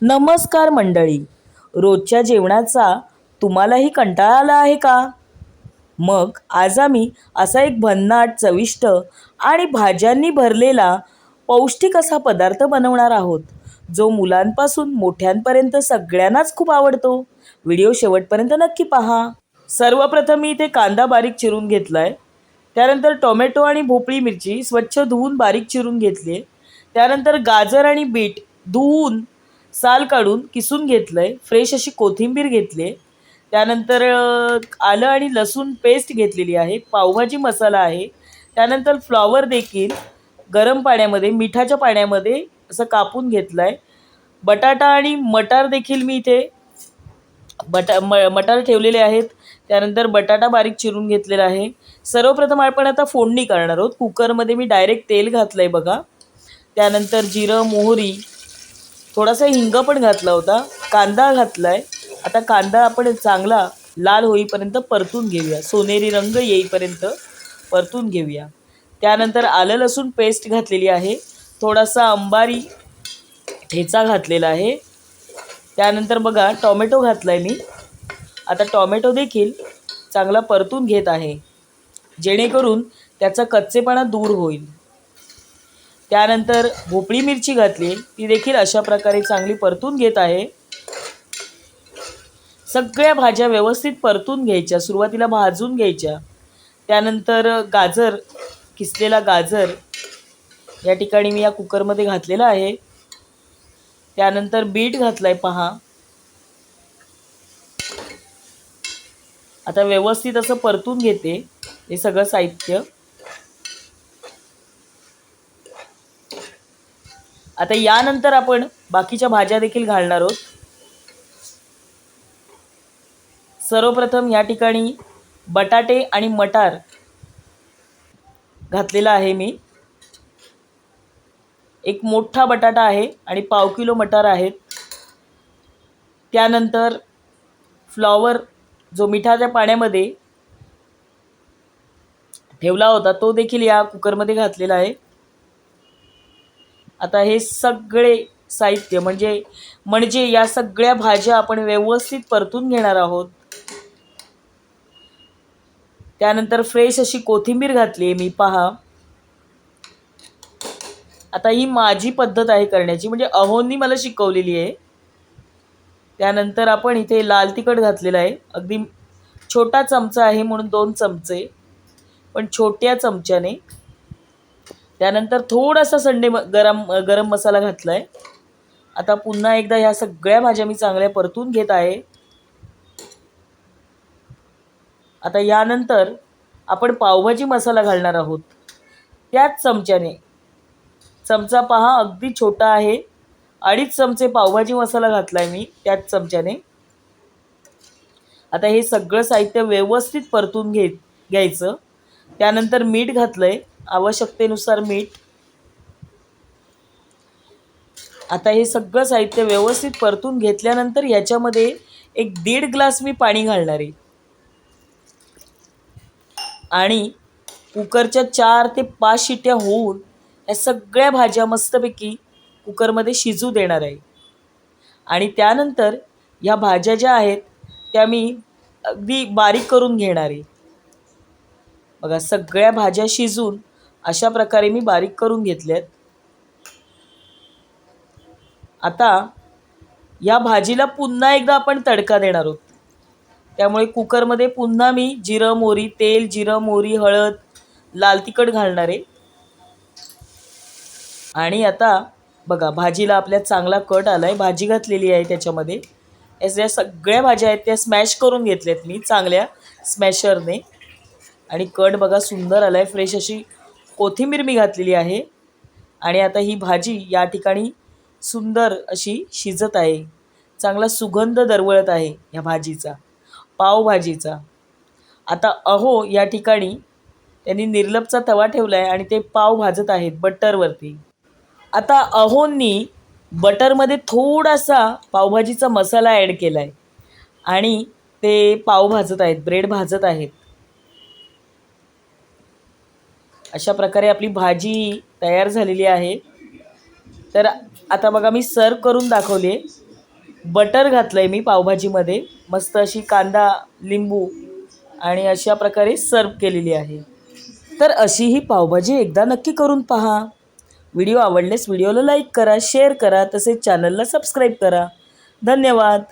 नमस्कार मंडळी. रोजच्या जेवणाचा तुम्हालाही कंटाळा आला आहे का? मग आज आम्ही असा एक भन्नाट, चविष्ट आणि भाज्यांनी भरलेला पौष्टिक असा पदार्थ बनवणार आहोत, जो मुलांपासून मोठ्यांपर्यंत सगळ्यांनाच खूप आवडतो. व्हिडिओ शेवटपर्यंत नक्की पहा. सर्वप्रथम मी इथे कांदा बारीक चिरून घेतलाय. त्यानंतर टोमॅटो आणि भोपळी मिरची स्वच्छ धुवून बारीक चिरून घेतली. त्यानंतर गाजर आणि बीट धुवून साल काढून किसून घेतलंय. फ्रेश अशी कोथिंबीर घेतली. त्यानंतर आलं आणि लसूण पेस्ट घेतलेली आहे. पावभाजी मसाला आहे. त्यानंतर फ्लॉवर देखील गरम पाण्यामध्ये, मिठाच्या पाण्यामध्ये असं कापून घेतलाय. बटाटा आणि मटार देखील मी इथे मटार ठेवलेले आहेत. त्यानंतर बटाटा बारीक चिरून घेतलेला आहे. सर्वप्रथम आपण आता फोडणी करणार आहोत. कुकरमध्ये मी डायरेक्ट तेल घातलं आहे बघा. त्यानंतर जिरं, मोहरी, थोडासा हिंग पण घातला होता. कांदा घातला आहे. आता कांदा आपण चांगला लाल होईपर्यंत परतून घेऊया. सोनेरी रंग येईपर्यंत परतून घेऊया. त्यानंतर आलं लसूण पेस्ट घातलेली आहे. थोडासा अंबारी ठेचा घातलेला आहे. त्यानंतर बघा टोमॅटो घातला आहे मी. आता टोमॅटो देखील चांगला परतून घेत आहे, जेणेकरून त्याचा कच्चेपणा दूर होईल. त्यानंतर भोपळी मिरची घातली, ती देखील अशा प्रकारे चांगली परतून घेत आहे. सगळ्या भाज्या व्यवस्थित परतून घ्यायच्या, सुरुवातीला भाजून घ्यायच्या. त्यानंतर गाजर, किसलेला गाजर या ठिकाणी मी या कुकरमध्ये घातलेला आहे. त्यानंतर बीट घातलाय पहा. आता व्यवस्थित असं परतून घेते हे सगळं साहित्य. आता यानंतर आपण बाकीच्या भाज्या देखील घालणार आहोत. सर्वप्रथम या ठिकाणी बटाटे आणि मटार घातलेला आहे मी. एक मोठा बटाटा आहे आणि पाव किलो मटार आहेत. त्यानंतर फ्लॉवर जो मिठाच्या पाण्यामध्ये ठेवला होता तो देखील या कुकरमध्ये घातलेला आहे. आता हे सगळे साहित्य म्हणजे या सगळ्या भाज्या आपण व्यवस्थित परतून घेणार आहोत. त्यानंतर फ्रेश अशी कोथिंबीर घातली आहे मी पहा. आता ही माझी पद्धत आहे करण्याची, म्हणजे अहोंनी मला शिकवलेली आहे. त्यानंतर आपण इथे लाल तिखट घातलेलं आहे. अगदी छोटा चमचा आहे म्हणून 2 चमचे, पण छोट्या चमच्याने. त्यानंतर थोडासा गरम मसाला घातला आहे. आता पुन्हा एकदा ह्या सगळ्या भाज्या मी चांगल्या परतून घेत आहे. आता यानंतर आपण पावभाजी मसाला घालणार आहोत. त्याच चमच्याने, चमचा पहा अगदी छोटा आहे, 2.5 चमचे पावभाजी मसाला घातला आहे मी त्याच चमच्याने. आता हे सगळं साहित्य व्यवस्थित परतून घ्यायचं. त्यानंतर मीठ घातलं आहे, आवश्यकतेनुसार मीठ. आता हे सगळं साहित्य व्यवस्थित परतून घेतल्यानंतर याच्यामध्ये 1.5 ग्लास मी पाणी घालणार आहे आणि कुकरच्या 4 ते 5 शिट्या होऊन या सगळ्या भाज्या मस्तपैकी कुकरमध्ये शिजू देणार आहे. आणि त्यानंतर ह्या भाज्या ज्या आहेत त्या मी अगदी बारीक करून घेणार आहे. बघा सगळ्या भाज्या शिजून अशा प्रकारे मी बारीक करून घेतल्यात. आता या भाजीला पुन्हा एकदा आपण तडका देणार आहोत. त्यामुळे कुकरमध्ये पुन्हा मी जिरं मोहरी, तेल, जिरं मोहरी, हळद, लाल तिखट घालणार आहे. आणि आता बघा भाजीला आपल्या चांगला कट आला आहे. भाजी घातलेली आहे त्याच्यामध्ये. या सगळ्या भाज्या आहेत त्या स्मॅश करून घेतल्यात मी चांगल्या स्मॅशरने. आणि कट बघा सुंदर आला आहे. फ्रेश अशी कोथिंबीर मी घातलेली आहे. आणि आता ही भाजी या ठिकाणी सुंदर अशी शिजत आहे. चांगला सुगंध दरवळत आहे ह्या भाजीचा, पावभाजीचा. आता अहो या ठिकाणी त्यांनी निर्लपचा तवा ठेवला आहे आणि ते पाव भाजत आहेत बटरवरती. आता अहोंनी बटरमध्ये थोडासा पावभाजीचा मसाला ॲड केला आहे आणि ते पाव भाजत आहेत, ब्रेड भाजत आहेत. अशा प्रकारे आपली भाजी तयार झालेली आहे. तर आता बघा मी सर्व करून दाखवली आहे. बटर घातलं आहे मी पावभाजीमध्ये. मस्त अशी कांदा, लिंबू आणि अशा प्रकारे सर्व केलेली आहे. तर अशी ही पावभाजी एकदा नक्की करून पहा. व्हिडिओ आवडल्यास व्हिडिओला लाईक करा, शेअर करा, तसेच चॅनलला सबस्क्राईब करा. धन्यवाद.